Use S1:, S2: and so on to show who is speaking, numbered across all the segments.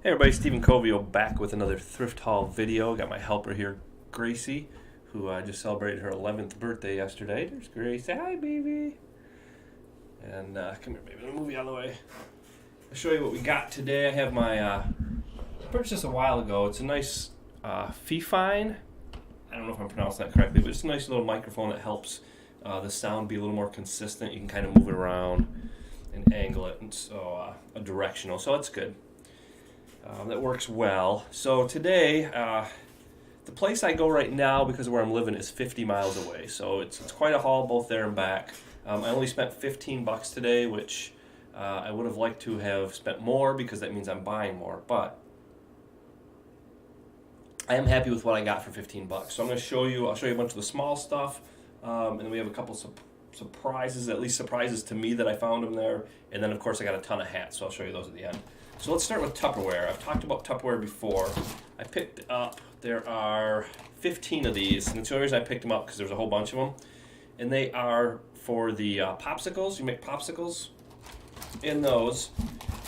S1: Hey everybody, Stephen Covio back with another thrift haul video. Got my helper here, Gracie, who just celebrated her 11th birthday yesterday. There's Grace. Say hi, baby. And come here, baby. Let me move you out of the way. I'll show you what we got today. I have my, I purchased this a while ago. It's a nice Fifine. I don't know if I'm pronouncing that correctly, but it's a nice little microphone that helps the sound be a little more consistent. You can kind of move it around and angle it, and so a directional, so that's good. That works well. So today, the place I go right now, because of where I'm living, is 50 miles away. So it's quite a haul both there and back. I only spent $15 today, which I would have liked to have spent more because that means I'm buying more. But I am happy with what I got for $15. So I'm going to show you. I'll show you a bunch of the small stuff, and then we have a couple surprises, at least surprises to me that I found them there. And then of course I got a ton of hats, so I'll show you those at the end. So let's start with Tupperware. I've talked about Tupperware before. I picked up, there are 15 of these, and the only reason I picked them up because there's a whole bunch of them. And they are for the popsicles. You make popsicles in those.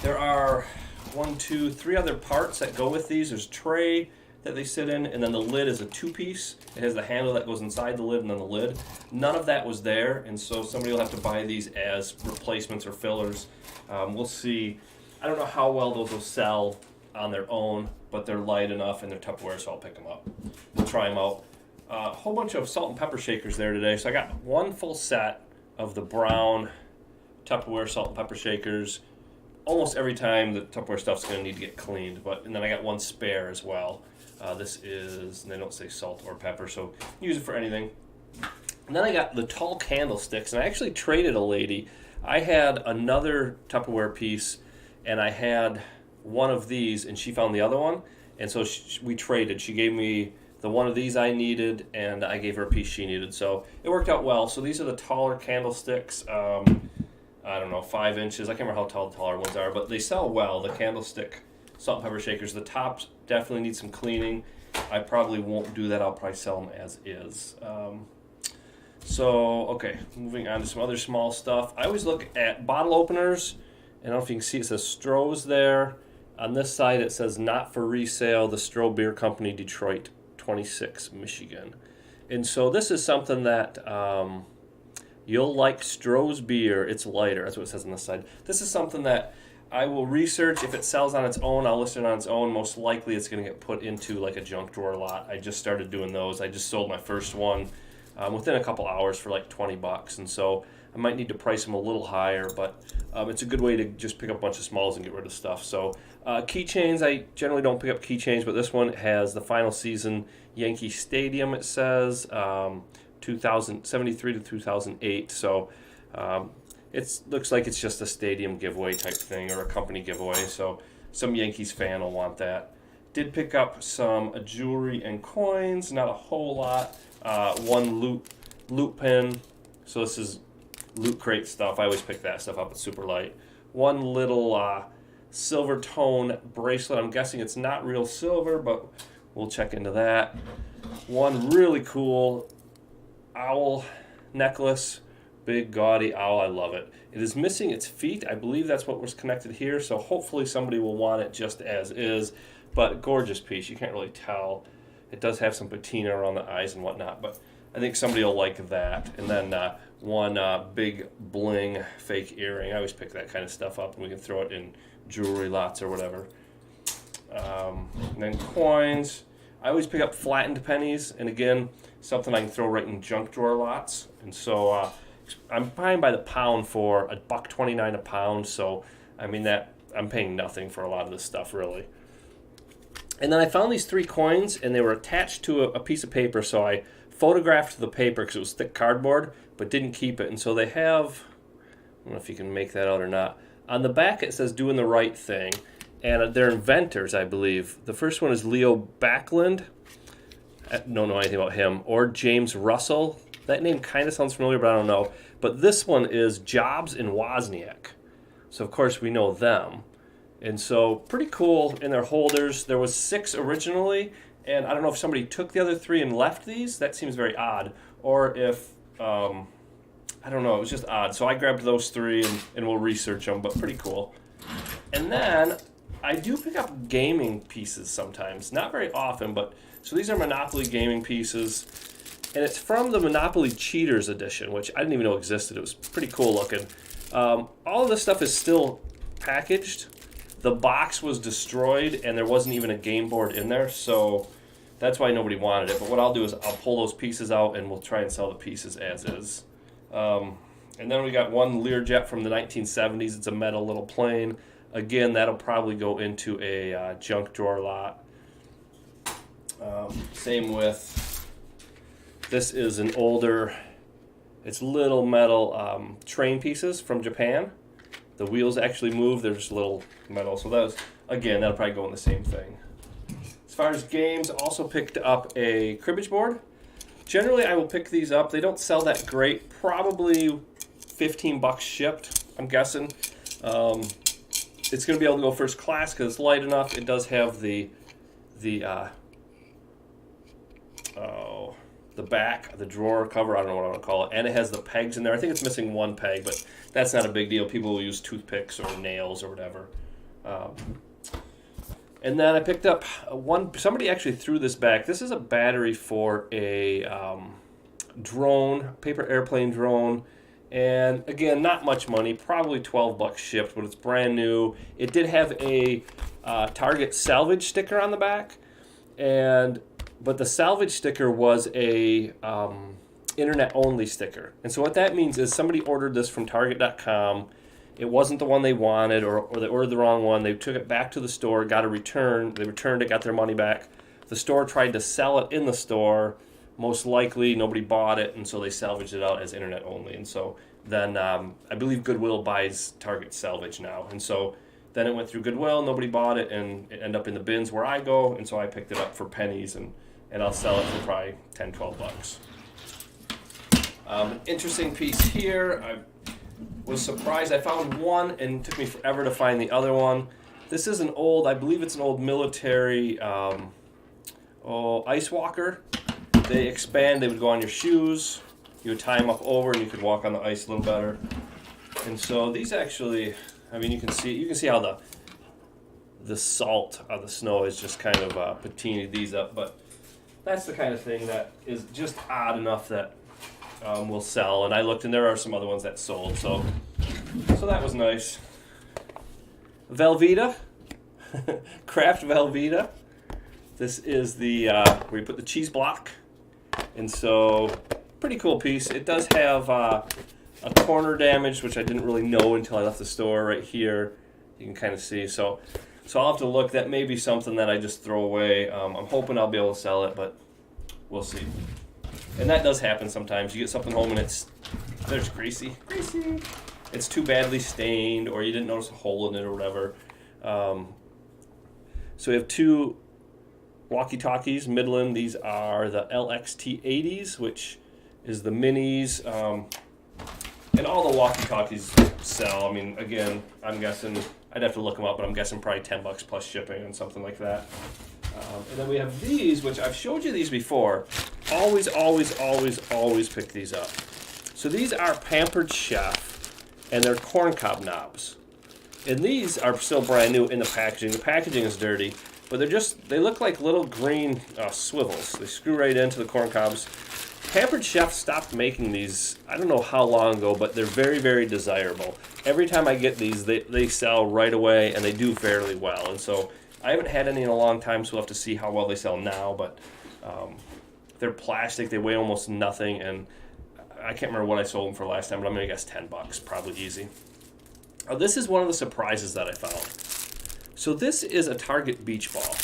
S1: There are 1, 2, 3 other parts that go with these. There's a tray that they sit in, and then the lid is a 2-piece. It has the handle that goes inside the lid and then the lid. None of that was there, and so somebody will have to buy these as replacements or fillers. We'll see. I don't know how well those will sell on their own, but they're light enough and they're Tupperware, so I'll pick them up. We'll try them out. A whole bunch of salt and pepper shakers there today. So I got one full set of the brown Tupperware salt and pepper shakers. Almost every time the Tupperware stuff's going to need to get cleaned, and then I got one spare as well. This is, and they don't say salt or pepper, so use it for anything. And then I got the tall candlesticks, and I actually traded a lady. I had another Tupperware piece, and I had one of these, and she found the other one, and so we traded. She gave me the one of these I needed, and I gave her a piece she needed, so it worked out well. So these are the taller candlesticks, I don't know, 5 inches. I can't remember how tall the taller ones are, but they sell well, the candlestick salt and pepper shakers. The tops definitely need some cleaning. I probably won't do that. I'll probably sell them as is. Okay, moving on to some other small stuff. I always look at bottle openers. I don't know if you can see, it says Stroh's there. On this side it says not for resale, the Stroh Beer Company, Detroit, 26, Michigan. And so this is something that you'll like. Stroh's beer. It's lighter. That's what it says on this side. This is something that I will research. If it sells on its own, I'll list it on its own. Most likely it's going to get put into like a junk drawer lot. I just started doing those. I just sold my first one within a couple hours for like $20. And so I might need to price them a little higher, but it's a good way to just pick up a bunch of smalls and get rid of stuff. So keychains, I generally don't pick up keychains, but this one has the final season Yankee Stadium, it says, 2073 to 2008. So it looks like it's just a stadium giveaway type thing or a company giveaway. So some Yankees fan will want that. Did pick up some jewelry and coins, not a whole lot. One loot pin. So this is Loot Crate stuff. I always pick that stuff up. It's super light. One little silver tone bracelet. I'm guessing it's not real silver, but we'll check into that. One really cool owl necklace. Big gaudy owl. I love it. It is missing its feet. I believe that's what was connected here, so hopefully somebody will want it just as is. But gorgeous piece. You can't really tell. It does have some patina around the eyes and whatnot, but I think somebody will like that. And then one big bling fake earring. I always pick that kind of stuff up, and we can throw it in jewelry lots or whatever. And then coins. I always pick up flattened pennies, and again, something I can throw right in junk drawer lots. And so I'm buying by the pound for $1.29 a pound. So I mean that I'm paying nothing for a lot of this stuff really. And then I found these 3 coins, and they were attached to a piece of paper, so I photographed the paper because it was thick cardboard, but didn't keep it. And so they have, I don't know if you can make that out or not. On the back it says doing the right thing, and they're inventors, I believe. The first one is Leo Backlund. I don't know anything about him. Or James Russell. That name kind of sounds familiar, but I don't know. But this one is Jobs and Wozniak. So of course we know them. And so pretty cool in their holders. There was 6 originally, and I don't know if somebody took the other 3 and left these. That seems very odd. Or if, I don't know, it was just odd. So I grabbed those 3 and we'll research them, but pretty cool. And then I do pick up gaming pieces sometimes. Not very often, but so these are Monopoly gaming pieces. And it's from the Monopoly Cheaters edition, which I didn't even know existed. It was pretty cool looking. All of this stuff is still packaged. The box was destroyed, and there wasn't even a game board in there, so that's why nobody wanted it. But what I'll do is I'll pull those pieces out, and we'll try and sell the pieces as is. And then we got one Learjet from the 1970s. It's a metal little plane. Again, that'll probably go into a junk drawer lot. Same with, this is an older, it's little metal train pieces from Japan. The wheels actually move, they're just little metal. So that was, again, that'll probably go in the same thing. As far as games, also picked up a cribbage board. Generally, I will pick these up. They don't sell that great. Probably $15 shipped, I'm guessing. It's going to be able to go first class because it's light enough. It does have the back, the drawer cover, I don't know what I want to call it, and it has the pegs in there. I think it's missing one peg, but that's not a big deal. People will use toothpicks or nails or whatever. And then I picked up somebody actually threw this back. This is a battery for a drone, paper airplane drone. And again, not much money, probably $12 shipped, but it's brand new. It did have a Target salvage sticker on the back, but the salvage sticker was a internet-only sticker. And so what that means is somebody ordered this from Target.com. It wasn't the one they wanted, or they ordered the wrong one. They took it back to the store, got a return. They returned it, got their money back. The store tried to sell it in the store. Most likely, nobody bought it, and so they salvaged it out as internet only. And so then I believe Goodwill buys Target salvage now. And so then it went through Goodwill, nobody bought it, and it ended up in the bins where I go. And so I picked it up for pennies, and I'll sell it for probably $10, $12. An interesting piece here. I was surprised. I found one, and it took me forever to find the other one. This is an old, I believe it's an old military ice walker. They expand, they would go on your shoes, you would tie them up over, and you could walk on the ice a little better. And so these actually, I mean, you can see how the salt on the snow is just kind of patinaed these up, but that's the kind of thing that is just odd enough that will sell. And I looked, and there are some other ones that sold, so that was nice. Velveeta, Kraft Velveeta. This is the where you put the cheese block. And so, pretty cool piece. It does have a corner damage, which I didn't really know until I left the store right here. You can kind of see. So I'll have to look. That may be something that I just throw away. I'm hoping I'll be able to sell it, but we'll see. And that does happen sometimes. You get something home and there's greasy. It's too badly stained, or you didn't notice a hole in it or whatever. So we have two walkie-talkies, Midland. These are the LXT80s, which is the minis. And all the walkie-talkies sell. I mean, again, I'm guessing, I'd have to look them up, but I'm guessing probably $10 plus shipping and something like that. And then we have these, which I've showed you these before. Always pick these up. So these are Pampered Chef, and they're corncob knobs. And these are still brand new in the packaging. The packaging is dirty, but they look like little green swivels. They screw right into the corn cobs. Pampered Chef stopped making these, I don't know how long ago, but they're very, very desirable. Every time I get these, they sell right away, and they do fairly well. And so I haven't had any in a long time, so we'll have to see how well they sell now. But they're plastic. They weigh almost nothing, and I can't remember what I sold them for last time, but I'm going to guess $10, probably easy. This is one of the surprises that I found. So this is a Target beach ball.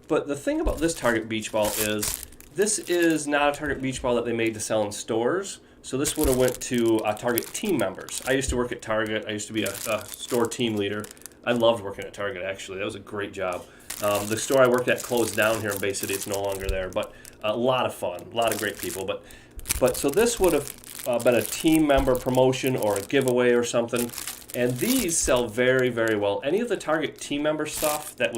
S1: But the thing about this Target beach ball is this is not a Target beach ball that they made to sell in stores. So this would have went to Target team members. I used to work at Target. I used to be a store team leader. I loved working at Target, actually. That was a great job. The store I worked at closed down here in Bay City. It's no longer there. But a lot of fun, a lot of great people. But so this would have been a team member promotion or a giveaway or something. And these sell very, very well. Any of the Target team member stuff that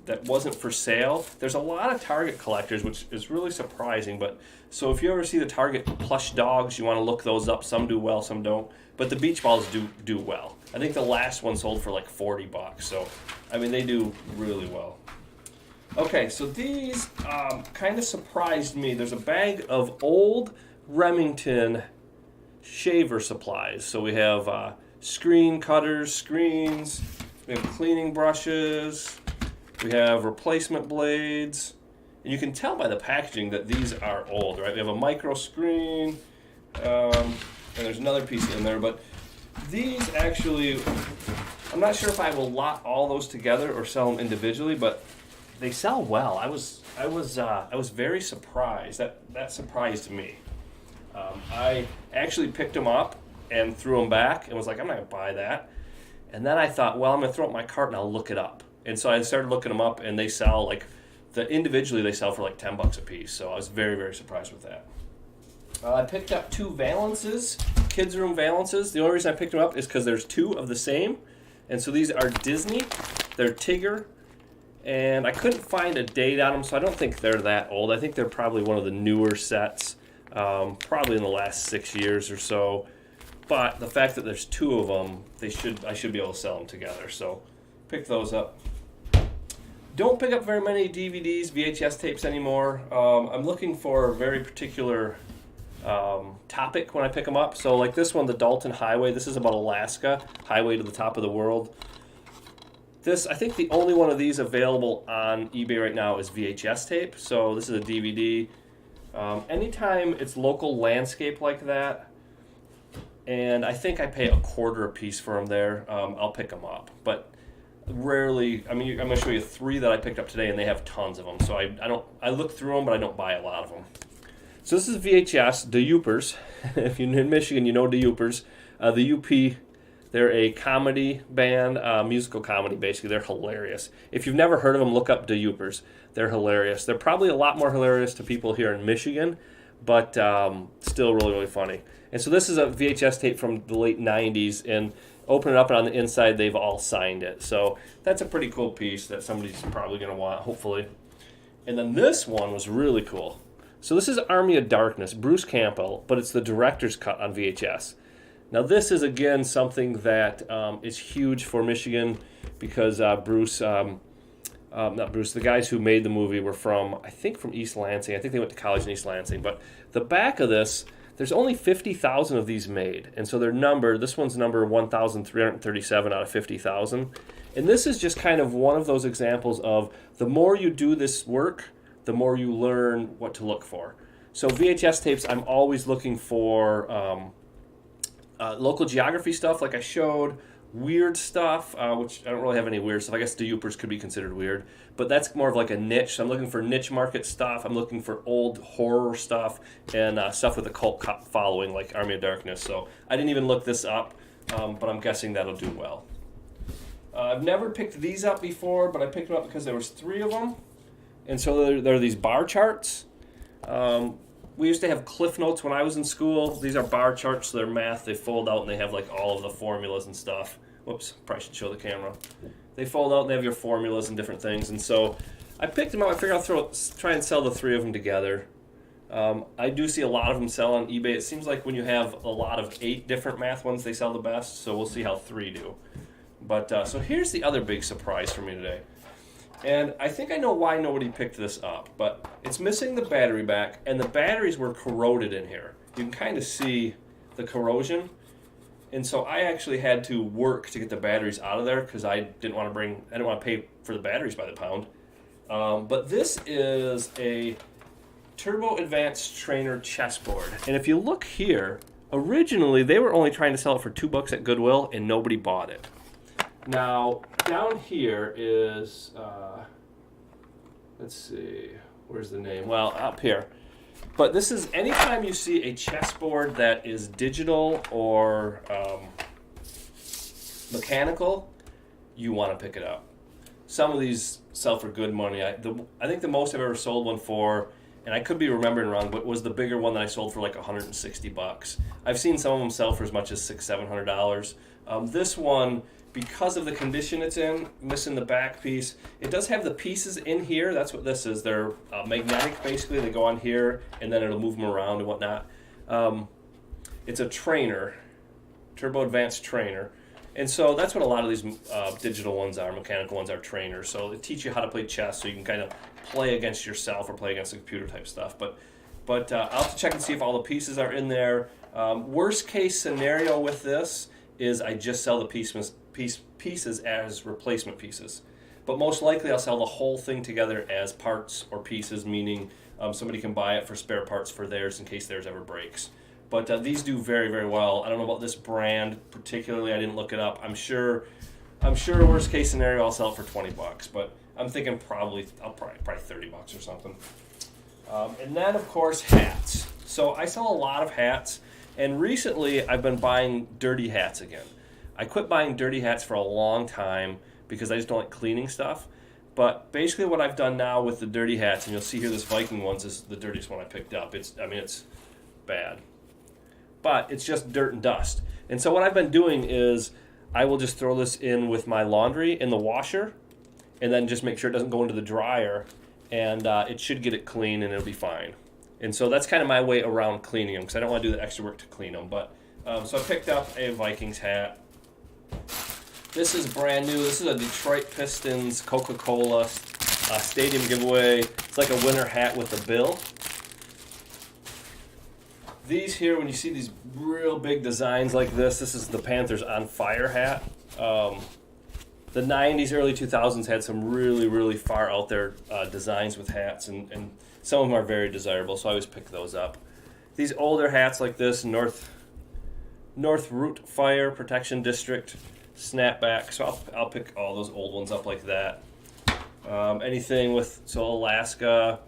S1: that wasn't for sale. There's a lot of Target collectors, which is really surprising. But so if you ever see the Target plush dogs, you want to look those up. Some do well, some don't. But the beach balls do well. I think the last one sold for like $40. So, I mean, they do really well. Okay, so these kind of surprised me. There's a bag of old Remington shaver supplies. So we have screen cutters, screens, we have cleaning brushes, we have replacement blades, and you can tell by the packaging that these are old, right? We have a micro screen, and there's another piece in there, but these actually, I'm not sure if I will lot all those together or sell them individually, but they sell well. I was very surprised. That surprised me. I actually picked them up and threw them back and was like, I'm not going to buy that. And then I thought, well, I'm going to throw it in my cart and I'll look it up. And so I started looking them up, and they sell individually they sell for like $10 a piece. So I was very, very surprised with that. I picked up 2 valances, kids' room valances. The only reason I picked them up is because there's 2 of the same. And so these are Disney. They're Tigger. And I couldn't find a date on them, so I don't think they're that old. I think they're probably one of the newer sets, probably in the last 6 years or so. But the fact that there's 2 of them, I should be able to sell them together. So pick those up. Don't pick up very many DVDs, VHS tapes anymore. I'm looking for a very particular topic when I pick them up. So like this one, the Dalton Highway. This is about Alaska, highway to the top of the world. I think the only one of these available on eBay right now is VHS tape. So this is a DVD. Anytime it's local landscape like that, and I think I pay $0.25 a piece for them there, I'll pick them up. But rarely, I mean, I'm going to show you 3 that I picked up today, and they have tons of them. So I look through them, but I don't buy a lot of them. So this is VHS, the Youpers. If you're in Michigan, you know the Youpers. The UP. They're a comedy band, musical comedy, basically. They're hilarious. If you've never heard of them, look up the Youpers. They're hilarious. They're probably a lot more hilarious to people here in Michigan, but still really, really funny. And so this is a VHS tape from the late 90s, and open it up, and on the inside, they've all signed it. So that's a pretty cool piece that somebody's probably going to want, hopefully. And then this one was really cool. So this is Army of Darkness, Bruce Campbell, but it's the director's cut on VHS. Now this is, again, something that is huge for Michigan because the guys who made the movie were from East Lansing. I think they went to college in East Lansing. But the back of this, there's only 50,000 of these made. And so they're numbered. This one's number 1,337 out of 50,000. And this is just kind of one of those examples of the more you do this work, the more you learn what to look for. So VHS tapes, I'm always looking for local geography stuff like I showed, weird stuff, which I don't really have any weird stuff. I guess the Youpers could be considered weird, but that's more of like a niche. So I'm looking for niche market stuff. I'm looking for old horror stuff and stuff with a cult following like Army of Darkness. So I didn't even look this up, but I'm guessing that'll do well. I've never picked these up before, but I picked them up because there was 3 of them. And so there are these bar charts. We used to have Cliff Notes when I was in school. These are bar charts, so they're math. They fold out and they have like all of the formulas and stuff. Whoops, probably should show the camera. They fold out and they have your formulas and different things. And so I picked them up. I figured I'll try and sell the 3 of them together. I do see a lot of them sell on eBay. It seems like when you have a lot of 8 different math ones, they sell the best. So we'll see how 3 do. But so here's the other big surprise for me today. And I think I know why nobody picked this up, but it's missing the battery back, and the batteries were corroded in here. You can kind of see the corrosion. And so I actually had to work to get the batteries out of there because I didn't want to pay for the batteries by the pound. But this is a Turbo Advanced Trainer chessboard. And if you look here, originally they were only trying to sell it for $2 at Goodwill, and nobody bought it. Now, down here is, let's see, where's the name? Well, up here. But this is, anytime you see a chessboard that is digital or mechanical, you want to pick it up. Some of these sell for good money. I think the most I've ever sold one for, and I could be remembering wrong, but was the bigger one that I sold for like $160. I've seen some of them sell for as much as $600-700. This one, because of the condition it's in, missing the back piece. It does have the pieces in here. That's what this is. They're magnetic, basically. They go on here, and then it'll move them around and whatnot. It's a trainer, Turbo Advanced Trainer. And so that's what a lot of these digital ones are, mechanical ones are trainers. So they teach you how to play chess so you can kind of play against yourself or play against the computer type stuff. But I'll have to check and see if all the pieces are in there. Worst case scenario with this is I just sell the pieces as replacement pieces. But most likely I'll sell the whole thing together as parts or pieces, meaning somebody can buy it for spare parts for theirs in case theirs ever breaks. But these do very, very well. I don't know about this brand particularly. I didn't look it up. I'm sure worst case scenario I'll sell it for $20, but I'm thinking probably 30 bucks or something. And then of course hats. So I sell a lot of hats, and recently I've been buying dirty hats again. I quit buying dirty hats for a long time because I just don't like cleaning stuff. But basically what I've done now with the dirty hats, and you'll see here this Viking ones is the dirtiest one I picked up. It's bad. But it's just dirt and dust. And so what I've been doing is I will just throw this in with my laundry in the washer and then just make sure it doesn't go into the dryer, and it should get it clean and it'll be fine. And so that's kind of my way around cleaning them because I don't want to do the extra work to clean them. But so I picked up a Vikings hat. This is brand new. This is a Detroit Pistons Coca-Cola stadium giveaway. It's like a winter hat with a bill. These here, when you see these real big designs like this is the Panthers on Fire hat. The 90s, early 2000s had some really, really far out there designs with hats, and some of them are very desirable, so I always pick those up. These older hats like this, North Root Fire Protection District snapback, so I'll pick all those old ones up like that. Anything with Alaska,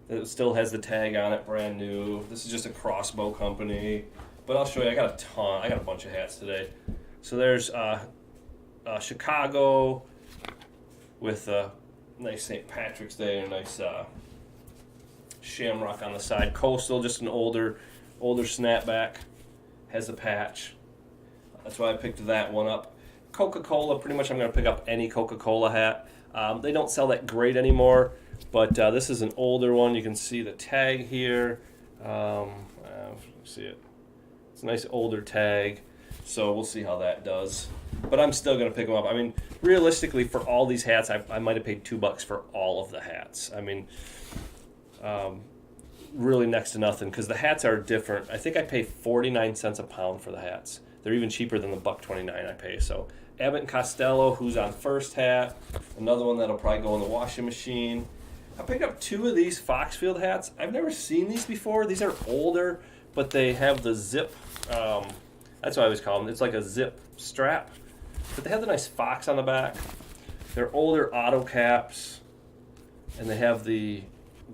S1: it still has the tag on it, brand new. This is just a crossbow company, but I'll show you. I got a bunch of hats today. So there's Chicago with a nice St. Patrick's Day and a nice shamrock on the side. Coastal, just an older snapback, has a patch. That's why I picked that one up. Coca-Cola, pretty much I'm going to pick up any Coca-Cola hat. They don't sell that great anymore, but this is an older one. You can see the tag here. See it. It's a nice older tag, so we'll see how that does. But I'm still going to pick them up. I mean, realistically, for all these hats, I might have paid $2 for all of the hats. I mean, really next to nothing, because the hats are different. I think I pay 49 cents a pound for the hats. They're even cheaper than the $1.29 I pay. So Abbott and Costello, who's on first hat, another one that'll probably go in the washing machine. I picked up 2 of these Foxfield hats. I've never seen these before. These are older, but they have the zip. That's what I always call them. It's like a zip strap, but they have the nice fox on the back. They're older auto caps, and they have the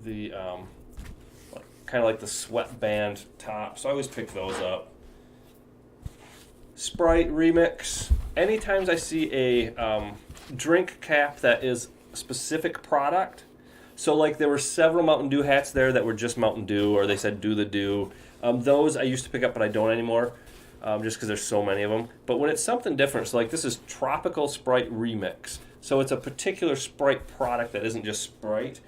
S1: kind of like the sweatband top. So I always pick those up. Sprite Remix. Anytime I see a drink cap that is a specific product, so like there were several Mountain Dew hats there that were just Mountain Dew, or they said Do the Dew. Those I used to pick up, but I don't anymore, just because there's so many of them. But when it's something different, so like this is Tropical Sprite Remix. So it's a particular Sprite product that isn't just Sprite.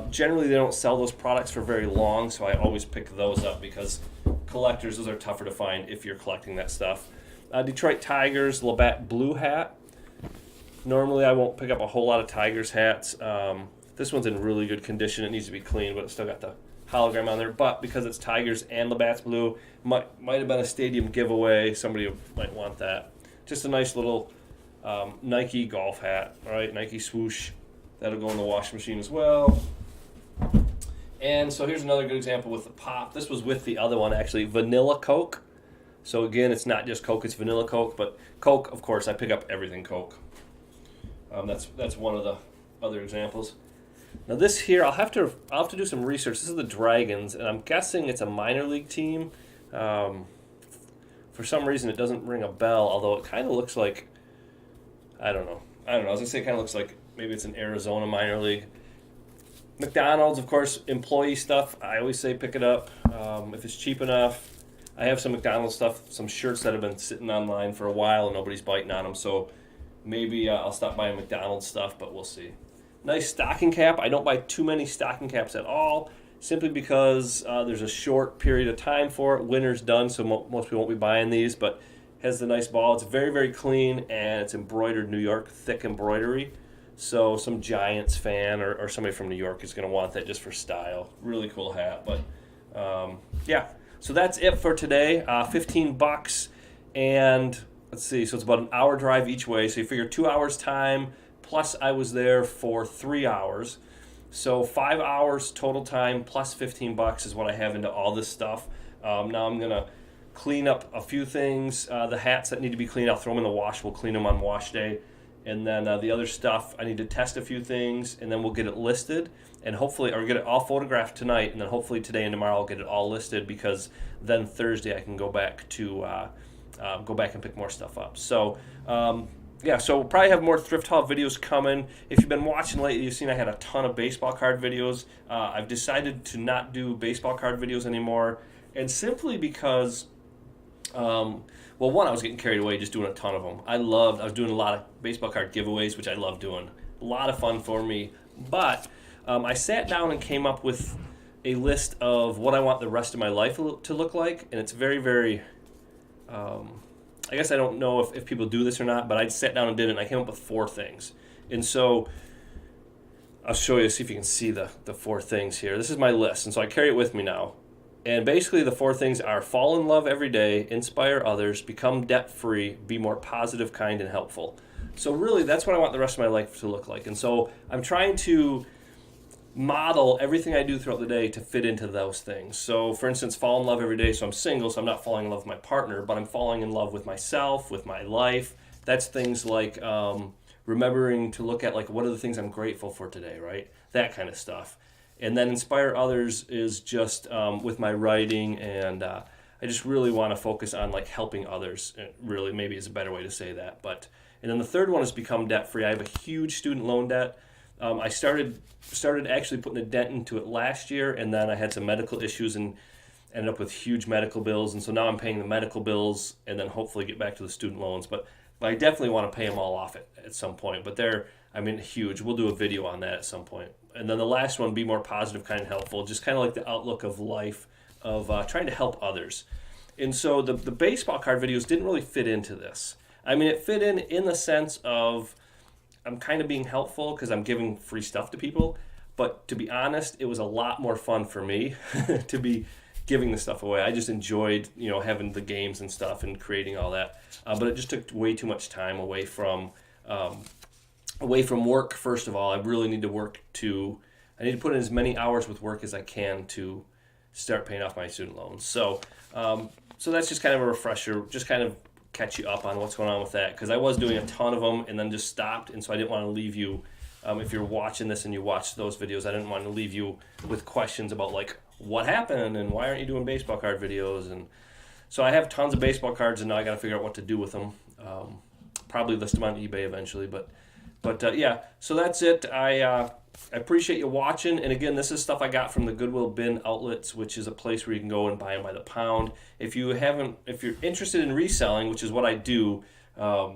S1: Generally, they don't sell those products for very long, so I always pick those up because collectors, those are tougher to find if you're collecting that stuff. Detroit Tigers Labatt Blue hat. Normally, I won't pick up a whole lot of Tigers hats. This one's in really good condition. It needs to be cleaned, but it's still got the hologram on there. But because it's Tigers and Labatt's Blue, might have been a stadium giveaway. Somebody might want that. Just a nice little Nike golf hat, all right? Nike swoosh. That'll go in the washing machine as well. And so here's another good example with the pop. This was with the other one, actually, Vanilla Coke. So again, it's not just Coke, it's Vanilla Coke. But Coke, of course, I pick up everything Coke. That's one of the other examples. Now this here, I'll have to do some research. This is the Dragons, and I'm guessing it's a minor league team. For some reason, it doesn't ring a bell, although it kind of looks like, I don't know. I was going to say it kind of looks like maybe it's an Arizona minor league. McDonald's, of course, employee stuff. I always say pick it up if it's cheap enough. I have some McDonald's stuff, some shirts that have been sitting online for a while and nobody's biting on them. So Maybe I'll stop by McDonald's stuff, but we'll see. Nice stocking cap. I don't buy too many stocking caps at all, simply because there's a short period of time for it. Winter's done, so most people won't be buying these, but has the nice ball. It's very, very clean, and it's embroidered New York, thick embroidery. So some Giants fan or somebody from New York is going to want that just for style. Really cool hat. But yeah, so that's it for today. $15, and let's see. So it's about an hour drive each way. So you figure 2 hours time, plus I was there for 3 hours. So 5 hours total time plus $15 is what I have into all this stuff. Now I'm going to clean up a few things. The hats that need to be cleaned, I'll throw them in the wash. We'll clean them on wash day. And then the other stuff, I need to test a few things, and then we'll get it listed, and hopefully, or get it all photographed tonight, and then hopefully today and tomorrow I'll get it all listed, because then Thursday I can go back and pick more stuff up. So yeah, so we'll probably have more thrift haul videos coming. If you've been watching lately, you've seen I had a ton of baseball card videos. I've decided to not do baseball card videos anymore, and simply because well, one, I was getting carried away just doing a ton of them. I was doing a lot of baseball card giveaways, which I love doing. A lot of fun for me. But I sat down and came up with a list of what I want the rest of my life to look like. And it's very, very, I guess I don't know if people do this or not, but I sat down and did it, and I came up with 4 things. And so I'll show you, see if you can see the 4 things here. This is my list, and so I carry it with me now. And basically the 4 things are: fall in love every day, inspire others, become debt-free, be more positive, kind, and helpful. So really, that's what I want the rest of my life to look like. And so I'm trying to model everything I do throughout the day to fit into those things. So for instance, fall in love every day. So I'm single, so I'm not falling in love with my partner, but I'm falling in love with myself, with my life. That's things like remembering to look at, like, what are the things I'm grateful for today, right? That kind of stuff. And then inspire others is just with my writing, and I just really want to focus on, like, helping others. Really, maybe is a better way to say that. And then the third one is become debt free. I have a huge student loan debt. I started actually putting a dent into it last year, and then I had some medical issues and ended up with huge medical bills. And so now I'm paying the medical bills, and then hopefully get back to the student loans. But I definitely want to pay them all off at some point. But they're, huge. We'll do a video on that at some point. And then the last one, be more positive, kind, and helpful. Just kind of like the outlook of life, of trying to help others. And so the baseball card videos didn't really fit into this. It fit in the sense of I'm kind of being helpful because I'm giving free stuff to people. But to be honest, it was a lot more fun for me to be giving the stuff away. I just enjoyed, having the games and stuff and creating all that. But it just took way too much time away from work. First of all, I really need to I need to put in as many hours with work as I can to start paying off my student loans. So that's just kind of a refresher, just kind of catch you up on what's going on with that, because I was doing a ton of them and then just stopped, and so I didn't want to leave you, if you're watching this and you watch those videos, I didn't want to leave you with questions about, like, what happened and why aren't you doing baseball card videos. And so I have tons of baseball cards, and now I got to figure out what to do with them. Probably list them on eBay eventually, but yeah, so that's it. I appreciate you watching, and again, this is stuff I got from the Goodwill bin outlets, which is a place where you can go and buy them by the pound. If you're interested in reselling, which is what I do, but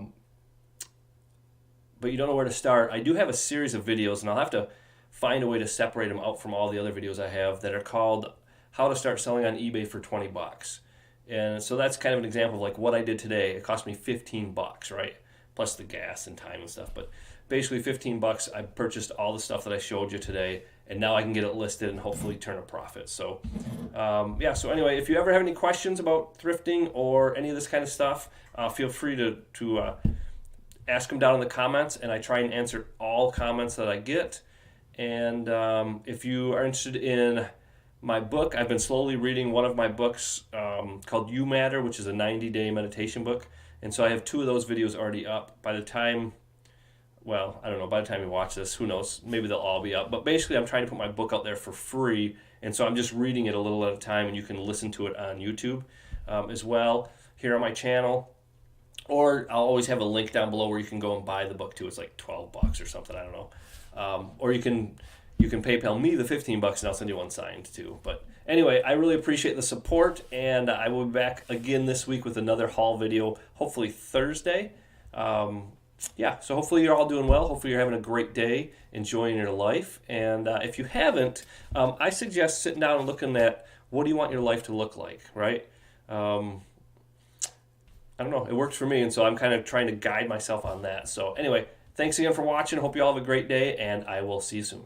S1: you don't know where to start, I do have a series of videos, and I'll have to find a way to separate them out from all the other videos I have that are called How to Start Selling on eBay for $20. And so that's kind of an example of, like, what I did today. It cost me $15, right? Plus the gas and time and stuff, but basically $15. I purchased all the stuff that I showed you today, and now I can get it listed and hopefully turn a profit. So yeah, so anyway, if you ever have any questions about thrifting or any of this kind of stuff, feel free to ask them down in the comments, and I try and answer all comments that I get. And if you are interested in my book, I've been slowly reading one of my books called You Matter, which is a 90-day meditation book. And so I have 2 of those videos already up. By the time you watch this, who knows, maybe they'll all be up. But basically, I'm trying to put my book out there for free, and so I'm just reading it a little at a time, and you can listen to it on YouTube as well here on my channel. Or I'll always have a link down below where you can go and buy the book too. It's like $12 or something, I don't know. Or you can PayPal me the $15 and I'll send you one signed too. But anyway, I really appreciate the support, and I will be back again this week with another haul video, hopefully Thursday. yeah, so hopefully you're all doing well. Hopefully you're having a great day, enjoying your life. And if you haven't, I suggest sitting down and looking at what do you want your life to look like, right? Um, I don't know. It works for me, and so I'm kind of trying to guide myself on that. So anyway, thanks again for watching. Hope you all have a great day, and I will see you soon.